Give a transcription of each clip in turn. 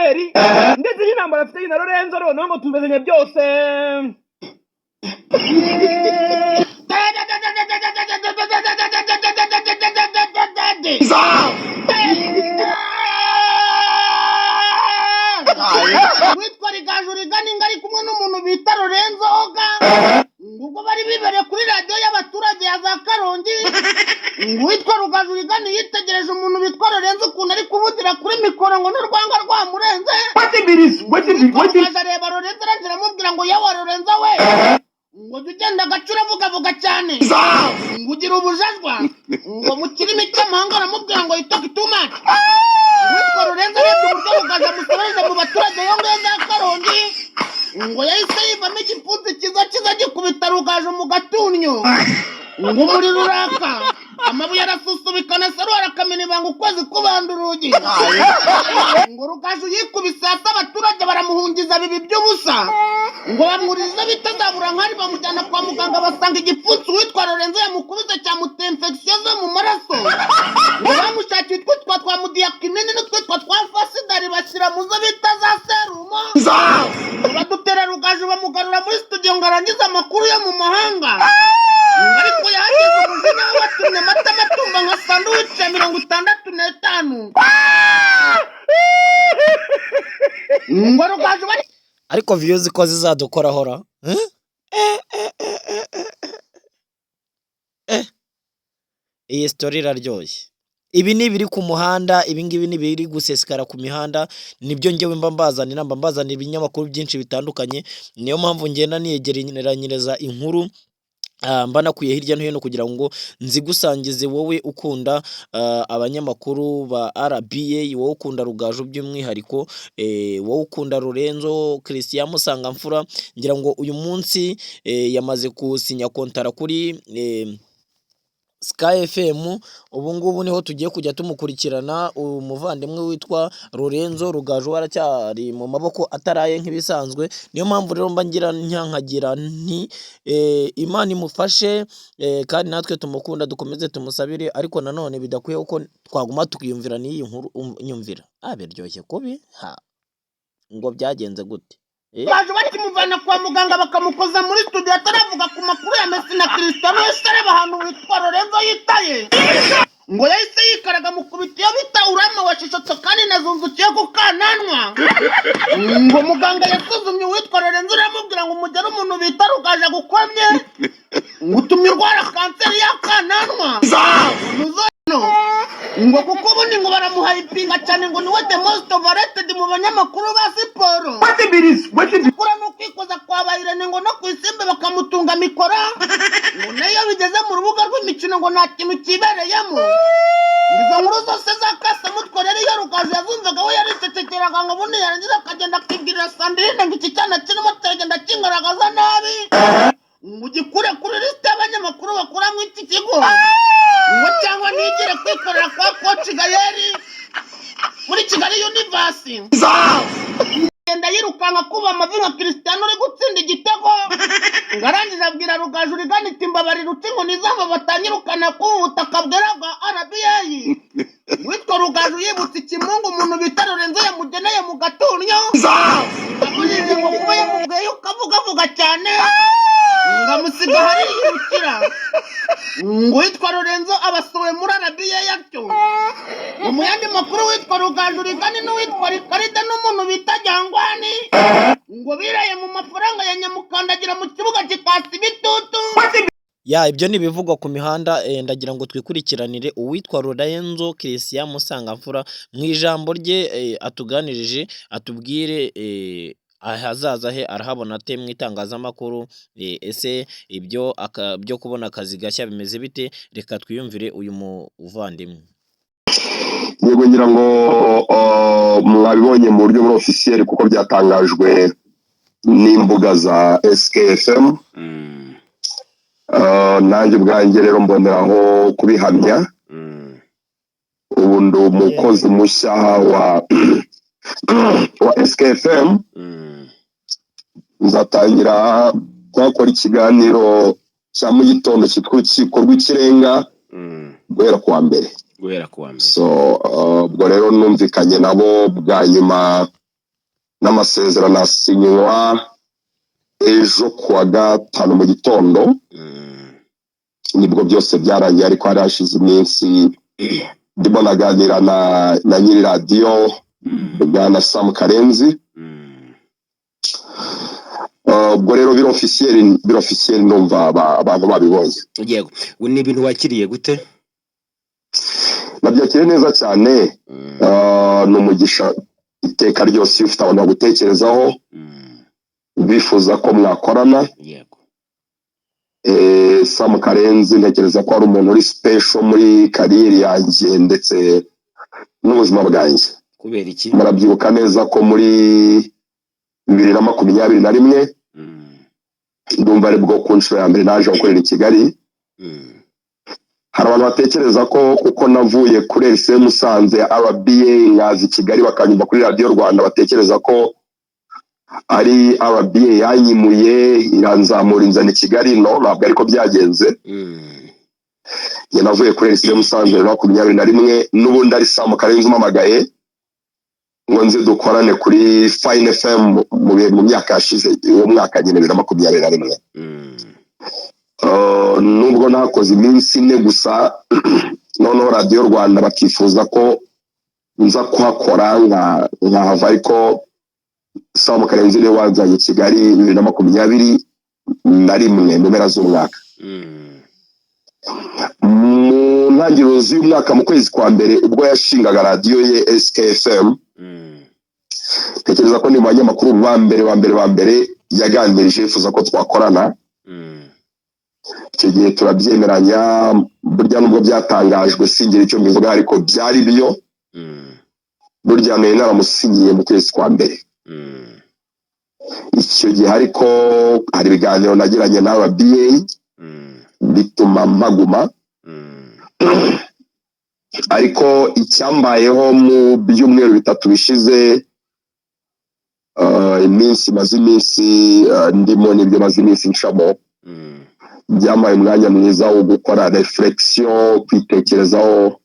Robert ndetse n'intambara afite na Lorenzo noneho ngo tubezanye byose. witwa Rugaju Rigani ngari kumwe n'umuntu bita Lorenzo Oga ubwo bari bibereye kuri radio y'abaturage ya za Karongi. witwa Rugaju Rigani yitegereje umuntu bitwa Lorenzo ukuntu ari kuvugira kuri mikoro ngo n'urwanga rwamurenze. areba Lorenzo aragira amubwira ngo yawa Lorenzo we ngo ugenda agacura vuga cyane ngo ugira ubujajwa ngo mu kirimi cy'amahanga aramubwira ngo you talk too much. witwa Lorenzo arebye uburyo Rugaju amusobereje mu baturage yo ngeze ya Karongi ngo yahise yivamo igipfunsi kiza gikubita Rugaju mu gatunnyo ngo umuriro uraka amabuye arasusubikana saru arakamena ibanga ukwezi kubanda urugi ngo Rugaju yikubise hasi abaturage baramuhungiza bibi by'ubusa ngo bamwuriza bitazabura nkari bamujyana kwa muganga basanga igipfunsi witwa Lorenzo yamukubise cyamuteye infection zo mu maraso ngo bamushakiye utwitwa twa mudiyakinini n'utwitwa twa fasidari bashyira mu zo bita za serumo badutera Rugaju bamugarura muri studio ngo arangize amakuru yo mu mahanga ariko yahageze umujinya we watumye amata amatumba nka sandwich ya 65 ngo Rugaju bari ariko views ko zizadukora hora iyi story iraryoshye. Ibi ni biri ku muhanda, ibi ngibi ni biri gusesekara ku mihanda, nibyo ngewe mbambazanira ibinyamakuru byinshi bitandukanye. Niyo mpamvu ngenda niyegeranyiriza inkuru mba nakuye hirya no hino kugira ngo nzigusangize wowe ukunda abanyamakuru ba RBA, wowe ukunda Rugaju by'umwihariko, wowe ukunda Lorenzo Christian Musangamfura. Ngira ngo uyu munsi yamaze gusinya kontara kuri Sky FM. Ubu ngubu niho tugiye kujya tumukurikirana. Umuvandimwe witwa Lorenzo Rugaju aracyari mu maboko ataraye nk'ibisanzwe. Niyo mpamvu rero mba ngira nkankagira nti Imana imufashe kandi natwe tumukunda dukomeze tumusabire, ariko nanone bidakwiye uko twaguma tukiyumvira n'iyi nkuru nyumvira biryoshye kubi ngo byagenze gute. Baje bari kumuvana kwa muganga bakamukoza muri studio ataravuga ku makuru ya Messi na Cristiano yesareba ahantu witwa Lorenzo yitaye ngo yahise yikaraga mukubitiye bita urama washishotse kandi nazunzukiye ku kananwa ngo muganga yasuzumye witwa Lorenzo aramubwira ngo umugera umuntu bita Rugaju gukomye ngo utumye urwara kanseri ya kananwa ngo kuko ubundi ngo baramuhayipinga cyane ngo niwe the most overrated mu banyamakuru ba siporo. kura no kwikoza kwa Bayirene ngo no kwisimbe bakamutunga mikora ngo nayo bigeze mu rubuga rw'imikino ngo nta kintu kibereyemo. izo nkuru zose zakasa mutkorera iyo Rugaju yazumvaga we yaricecekeraga ngo ubundi yarangiza akagenda akibwirira Sandrine ngo iki cyana kirimo tegenda kingaragaza nabi ngo ugikure kuri liste y'abanyamakuru bakora mu iki kigo ngo cyangwa nigire kwikorera kwa Coach Gayeri muri Kigali University ngenda yirukanka kuba amavinga Cristiano uri gutsinda igitego ngarangiza abwira Rugaju Rigani timbabari rutingo nizamba batanyirukana ku butaka bweraga RBA. witwa Rugaju yibutse ikimungu umuntu bita Lorenzo yamugeneye mu gatunnyo amunyije ngo kuba yamubwiye ukavuga cyane ngamusiga hari yirukira ngo witwa Lorenzo abasowe muri RBA yacyo. mu yandi makuru witwa Rugaju Rigani n'uwitwa Rikarida n'umuntu bita Jangwani ngo biraye mu mafaranga ya nyamukandagira mu kibuga kikasi bitutu. Ibyo ni bivugwa ku mihanda. Ndagira ngo twikurikiranire uwitwa Lorenzo Christian Musangamfura mu ijambo rye atuganirije atubwire ahazaza he arahabona ate mu itangazamakuru. Ese ibyo byo kubona akazi gashya bimeze bite? Reka twiyumvire uyu muvandimwe. Yego ngira ngo mwabibonye mu buryo bwa officiel kuko byatangajwe n'imbuga za SKFM. nanjye ubwanjye rero mboneraho kubihamya. Ubu ndi umukozi mushya wa SKFM. Nzatangira twakora ikiganiro cya mu gitondo cyitwa urukiko rw'ikirenga guhera kuwa mbere. So ubwo rero numvikanye nabo bwa nyuma n'amasezerano asinywa ejo kuwa gatanu mu gitondo. Nibwo byose byarangiye, ariko hari hashize iminsi ndimo naganira na nyiri radiyo bwana Sam Karenzi. Ubwo rero biro officiel numva abantu babibonye. Yego, ni ibintu wakiriye gute? Nabyakiriye neza cyane. N'umugisha iteka ryose ufite abantu bagutekerezaho bifuza ko mwakorana. Yego. Sam Karenzi ntekereza ko ari umuntu uri special muri kariyeri yanjye ndetse n'ubuzima bwanjye. Kubera iki? Murabyibuka neza ko muri 2021 ndumva ari bwo ku nshuro ya mbere naje gukorera i Kigali. Hari abantu batekereza ko kuko navuye kuri RC Musanze RBA nkazi Kigali bakanyumva kuri Radio Rwanda, batekereza ko ari RBA yanyimuye iranzamura inzana i Kigali. No, ntabwo ariko byagenze. Njye navuye kuri RC Musanze 2021, n'ubundi ari Sam Karenzi umamagaye ngo nze dukorane kuri Fine FM mu myaka yashize, uwo mwaka nyine 2021. Nubwo nakoze iminsi ine gusa, noneho Radio Rwanda bakifuza ko nza kuhakora nkahava, ariko Sam Karenzi niwe wanzanye Kigali 2021 mu mpera z'umwaka. Mu ntangiriro z'umwaka mu kwezi kwa mbere ubwo yashingaga radiyo ye SKFM, tekereza ko ni mu banyamakuru ba mbere yaganirije yifuza ko twakorana. Icyo gihe turabyemeranya, burya nubwo byatangajwe singira icyo mbivuga, ariko byari byo. Burya nari naramusinyiye mu kwezi kwa mbere. Icyo gihe ariko hari ibiganiro nagiranye na RBA bituma mpaguma. Ariko icyambayeho mu byumweru 3 bishize, iminsi ndimo n'ibyo maze iminsi ncamo, byamaye umwanya mwiza wo gukora reflexion, kwitekerezaho.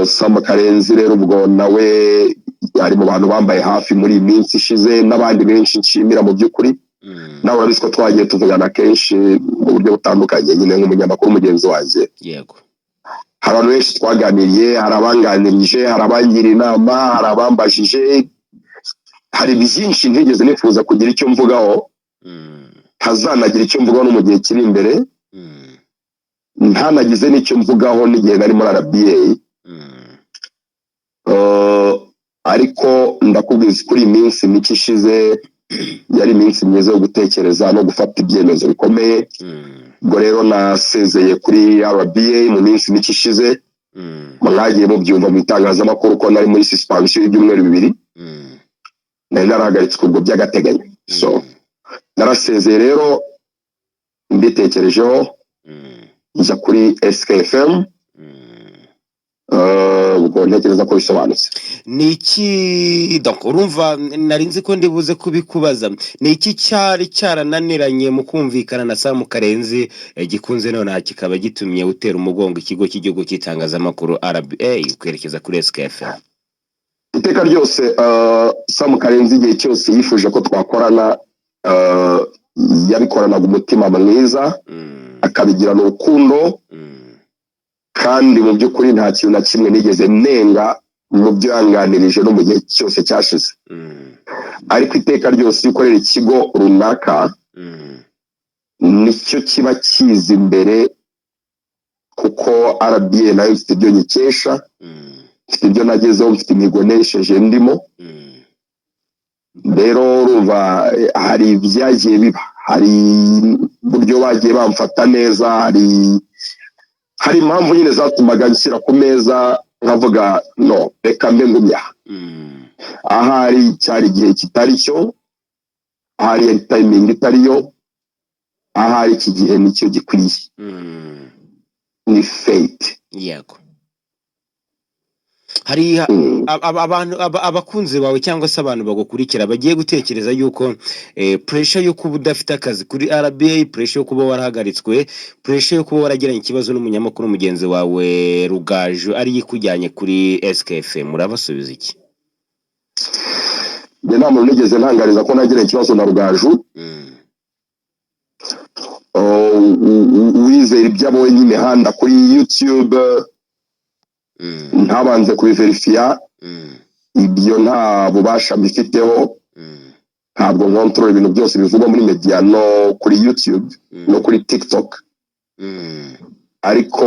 Sam Karenzi rero ubwo nawe ari mu bantu bambaye hafi muri iyi minsi ishize, n'abandi benshi nshimira mu by'ukuri. Nawe urabizi ko twagiye tuvugana kenshi mu buryo butandukanye, nyine nk'umunyamakuru mugenzi wanjye. Yego. Hari abantu benshi twaganiriye, hari abanganirije, hari abangira inama, hari abambajije. Hari byinshi ntigeze nifuza kugira icyo mvugaho, ntazanagira icyo mvugaho no mu gihe kiri imbere. Ntanagize n'icyo mvugaho n'igihe nari muri RBA. Ariko ndakubwiza kuri iyi minsi mike ishize yari iminsi myiza yo gutekereza no gufata ibyemezo bikomeye. Ubwo rero nasezeye kuri RBA mu minsi mike ishize. Mwagiye mubyumva mu itangazamakuru ko nari muri suspension y'ibyumweru 2. Nari narahagaritswe ubwo by'agateganyo. So narasezeye rero mbitekerejeho, njya kuri SKFM. Ubwo ntekereza ko bisobanutse. Ni iki donc urumva nari nzi ko ndibuze kubikubaza, ni iki cyari cyarananiranye mu kumvikana na Sam Karenzi gikunze none kikaba gitumye utera umugongo ikigo cy'igihugu cy'itangazamakuru RBA kwerekeza kuri SKFM? Iteka ryose Sam Karenzi igihe cyose yifuje ko twakorana, yabikoranaga umutima mwiza, akabigirana urukundo. Kandi mu by'ukuri nta kintu na kimwe nigeze nenga mu byo yanganirije no mu gihe cyose cyashize. Ariko iteka ryose iyo ukorera ikigo runaka, nicyo kiba kiza imbere, kuko RBA nayo mfite ibyo nyikesha, mfite ibyo nagezeho, mfite imihigo nesheje ndimo. Rero urumva hari ibyagiye biba, hari buryo bagiye bamfata neza, hari impamvu nyine zatumaga nshyira ku meza nkavuga no reka mbe ngumya. Ahari cyari igihe kitari cyo, ahari timing itari yo, ahari iki gihe nicyo gikwiye. Ni fate. Yego. Hari abantu abakunzi bawe cyangwa se abantu bagukurikira bagiye gutekereza yuko pressure yo kuba udafite akazi kuri RBA, pressure yo kuba warahagaritswe, pressure yo kuba waragiranye ikibazo n'umunyamakuru mugenzi wawe Rugaju ari yikujyanye kuri SKFM, murabasubiza iki? njye nta muntu nigeze ntangariza ko nagira ikibazo na Rugaju wizera iby'abo n'imihanda kuri YouTube ntabanze kubiverifiya ibyo nta bubasha mbifiteho ntabwo nkontorora ibintu byose bivugwa muri media no kuri YouTube no kuri TikTok ariko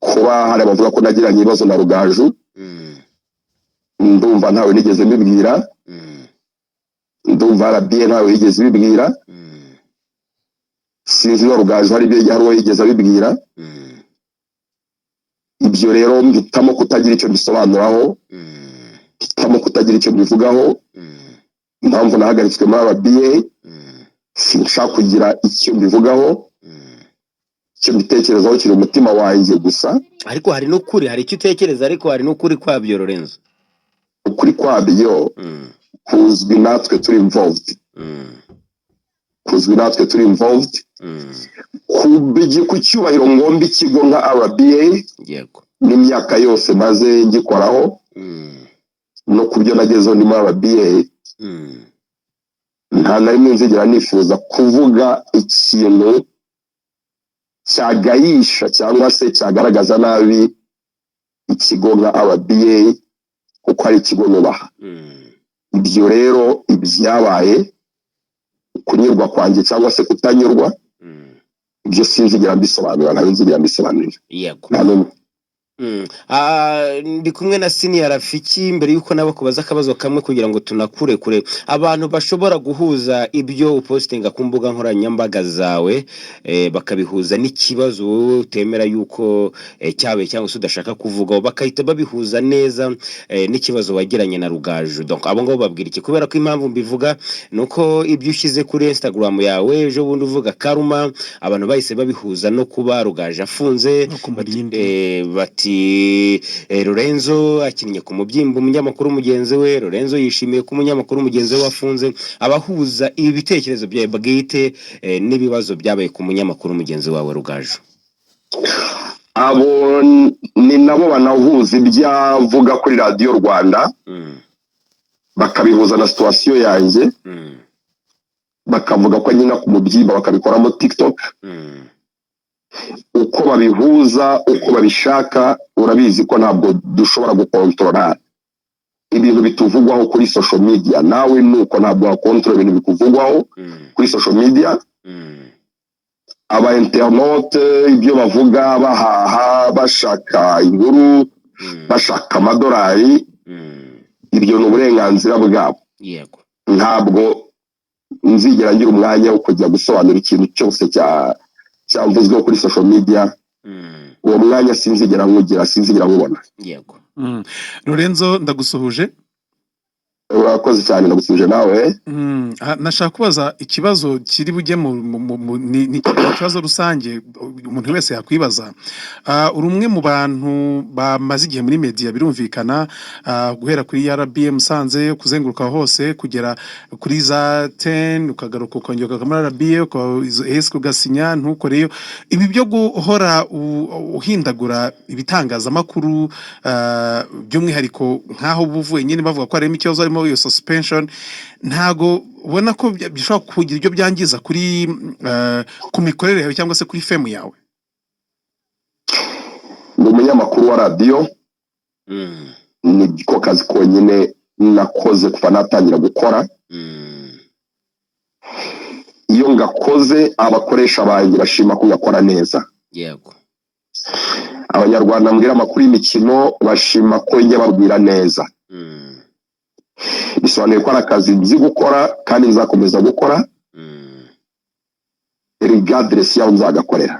kuba hari abavuga ko nagiranye ibibazo na Rugaju ndumva ntawe nigeze mbibwira ndumva RBA ntawe yigeze bibwira sinzi na Rugaju hari ibyo hari yigeze abibwira ibyo rero mpitamo kutagira icyo bisobanuraho mpitamo kutagira icyo bivugaho impamvu nahagaritswe muri RBA sinshaka kugira icyo mbivugaho icyo mbitekerezaho kiri umutima wanjye gusa ariko hari n'ukuri hari icyo utekereza ariko hari n'ukuri kwabyo Lorenzo ukuri kwabyo kuzwi natwe turi involved kuzwi natwe turi involved ku cyubahiro ngomba ikigo nka RBA yego n'imyaka yose maze ngikoraho no kubyo nagezeho ni muri RBA nta na rimwe nzigera nifuza kuvuga ikintu cyagayisha cyangwa se cyagaragaza nabi ikigo nka RBA kuko ari ikigo nubaha ibyo rero ibyabaye kunyurwa kwanjye cyangwa se kutanyurwa ibyo sinzigera mbisobanura nta nzigera mbisobanurira yego ndi kumwe na Senior Rafiki mbere yuko nabo kubaza akabazo kamwe kugira ngo tunakure kure abantu bashobora guhuza ibyo upostinga ku mbuga nkoranyambaga zawe bakabihuza n'ikibazo utemera yuko cyawe cyangwa se udashaka kuvugaho bakahita babihuza neza n'ikibazo wagiranye na Rugaju donc abo ngabo babwira iki kubera ko impamvu mbivuga nuko ibyo ushyize kuri Instagram yawe ejo bundi uvuga Karuma abantu bahise babihuza no kuba Rugaju afunze bati Lorenzo akinnye ku mubyimba umunyamakuru mugenzi we Lorenzo yishimiye ko umunyamakuru mugenzi we wafunze abahuza ibi bitekerezo byawe bwite n'ibibazo byabaye ku munyamakuru mugenzi wawe Rugaju abo ni nabo banahuza ibyavuga kuri Radio Rwanda bakabihuza na situation yanjye bakavuga ko nyina ku mubyimba bakabikoramo TikTok uko babihuza uko babishaka urabizi ko ntabwo dushobora gukontorora ibintu bituvugwaho kuri social media nawe nuko ntabwo wakontorora ibintu bikuvugwaho kuri social media aba internet ibyo bavuga bahaha bashaka inkuru bashaka amadolari ibyo ni uburenganzira bwabo yego ntabwo nzigera ngira umwanya wo kujya gusobanura ikintu cyose cyavuzwe kuri social media uwo mwanya sinzigera nkubona yego Lorenzo ndagusuhuje urakoze cyane ndagusuje nawe nashaka kubaza ikibazo kiri bujye ni ikibazo rusange umuntu wese yakwibaza uri umwe mu bantu bamaze igihe muri media birumvikana guhera kuri RBA Musanze kuzenguruka hose kugera kuri za 10 ukagaruka ukongera kamara RBA uko ugasinya ntukoreyo ibi byo guhora uhindagura ibitangazamakuru by'umwihariko nkaho buvuye nyine bavuga ko harimo ikibazo harimo iyo suspension ntago ubona ko bishobora kugira ibyo byangiza kuri ku mikorere yawe cyangwa se kuri femu yawe ni umunyamakuru wa radio ni ko kazi konyine nakoze kuva natangira gukora iyo ngakoze abakoresha banjye bashima ko ngakora neza yego abanyarwanda mbwira amakuru y'imikino bashima ko njye babwira neza bisobanuye ko ari akazi nzi gukora kandi nzakomeza gukora regardless y'aho nzagakorera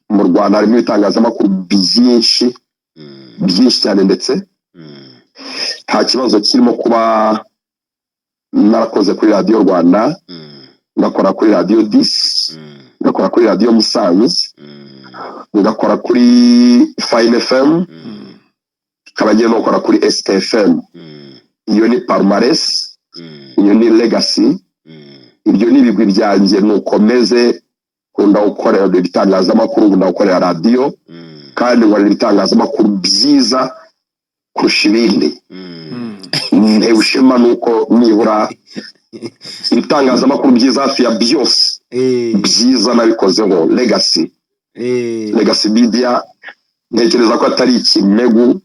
mu Rwanda harimo ibitangazamakuru byinshi cyane ndetse nta kibazo kirimo kuba narakoze kuri Radio Rwanda ngakora kuri Radio 10 ngakora kuri Radio Musanze ngakora kuri Fine FM kabagiye no gukora kuri STFM iyo ni palmarès iyo ni legacy ibyo ni ibigwi byanjye nukomeze kunda gukorera ibitangazamakuru kunda gukorera radio kandi ngo ibitangazamakuru byiza kurusha ibindi ntewe ishema nuko nibura ibitangazamakuru byiza hafi ya byose byiza nabikozeho legacy media ntekereza ko atari ikimegu.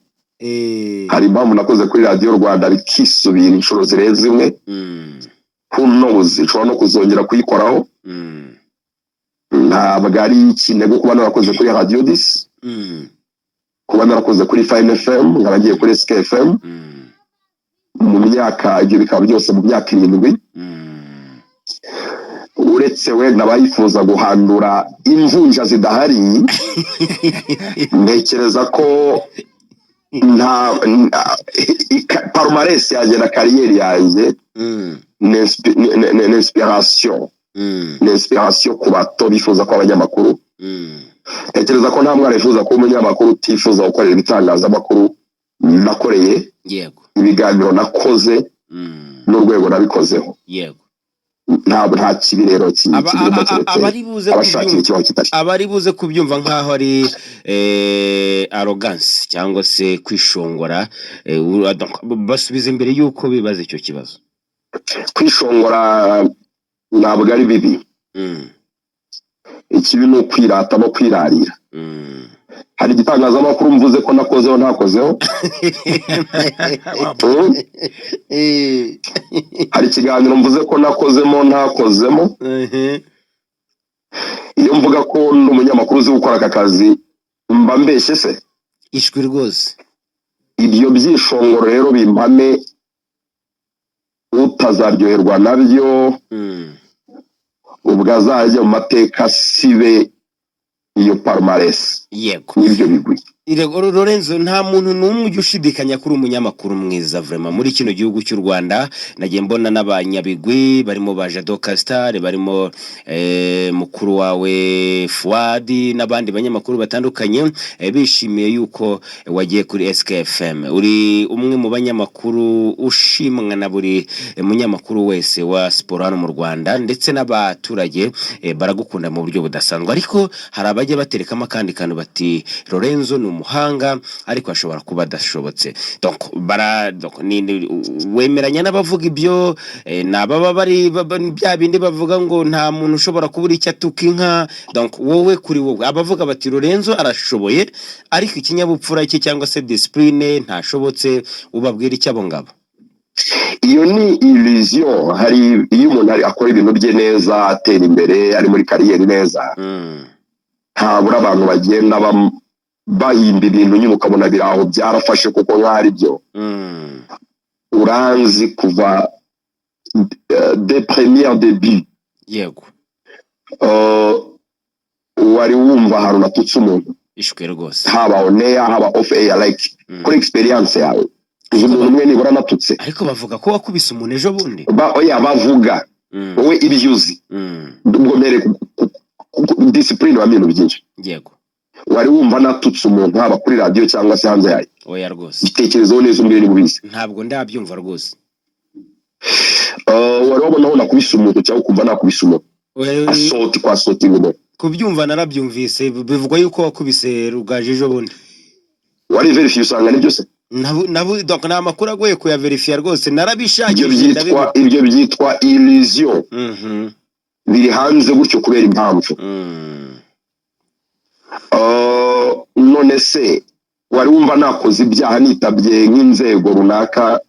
Hari impamvu nakoze kuri Radio Rwanda bikisubira inshuro zirenze imwe. Who knows, nshobora no kuzongera kuyikoraho. Ntabwo ari ikimegu kuba narakoze kuri Radio 10, kuba narakoze kuri Fine FM, nkaragiye kuri SK FM mu myaka ibyo bikaba byose mu myaka 7. Uretse we nabayifuza guhandura imvunja zidahari. Ntekereza ko nta palmarès yanjye na kariyeri yanjye n'inspiration ku bato bifuza ko abanyamakuru. Ntekereza ko nta mwana yifuza ko umunyamakuru utifuza gukorera ibitangazamakuru nakoreye. Yego. Ibiganiro nakoze n'urwego nabikozeho. Yego. Nta kibi rero abari buze kubyumva nkaho ari arrogance cyangwa se kwishongora, basubiza imbere yuko bibaza icyo kibazo. Kwishongora ntabwo ari bibi. Ikibi ni ukwirata no kwirarira. Hari igitangazamakuru mvuze ko nakozeho ntakozeho. Hari ikiganiro mvuze ko nakozemo ntakozemo. Iyo mvuga ko n'umunyamakuru uzi gukora aka kazi mba mbeshye se. Ishwi rwose. Ibyo byishongoro rero bimpame utazaryoherwa nabyo. Ubwo azajya mu mateka sibe iyo palmarès. Yego. Nibyo bigwi. Lorenzo, nta muntu n'umwe ujya ushidikanya kuri umunyamakuru mwiza vraiment muri kino gihugu cy'u Rwanda. Nagiye mbona n'abanyabigwi barimo ba Jado Castar, barimo mukuru wawe Fuadi n'abandi banyamakuru batandukanye bishimiye yuko wagiye kuri SKFM. Uri umwe mu banyamakuru ushimwa na buri munyamakuru wese wa sport hano mu Rwanda, ndetse n'abaturage baragukunda mu buryo budasanzwe. Ariko hari abajya baterekamo kandi kantu bati Lorenzo ni umuhanga ariko ashobora kuba adashobotse. Donc wemeranya n'abavuga ibyo, nababa bari bya bindi bavuga ngo nta muntu ushobora kubura icyo atuka inka. Donc wowe kuri wowe abavuga bati Lorenzo arashoboye ariko ikinyabupfura cye cyangwa se discipline ntashobotse, ubabwira icyo abo ngabo? Iyo ni illusion. Hari iyo umuntu akora ibintu bye neza, atera imbere, ari muri kariyeri neza, ntabura abantu bagenda bahimba ibintu nyine ukabona biraho byarafashe kuko nk'ari byo. Uranzi kuva de première début. Yego. Wari wumva ahantu natutse umuntu. Ishwe rwose. Haba on air, haba off air, like kuri experience yawe. Umuntu umwe nibura natutse. Ariko bavuga ko wakubise umuntu ejo bundi. Oya bavuga. Wowe ibyuzi. Ubwo mere discipline wa bintu byinshi. Yego. Wari wumva natutse umuntu haba kuri radio cyangwa se hanze yayo? Oya rwose. Bitekerezo neza umbere ni bubizi. Ntabwo ndabyumva rwose. Wari wabona aho nakubise umuntu cyangwa kumva nakubise umuntu? Asoti kwa soti ngo. Kubyumva narabyumvise, bivugwa yuko wakubise Rugaje ejo bundi. Wari verify usanga ni byose? Donc na makuru agoye kuya verify rwose, narabishakije ibyo byitwa illusion. Biri hanze gutyo kubera impamvu. None se wari wumva nakoze ibyaha nitabye nk'inzego runaka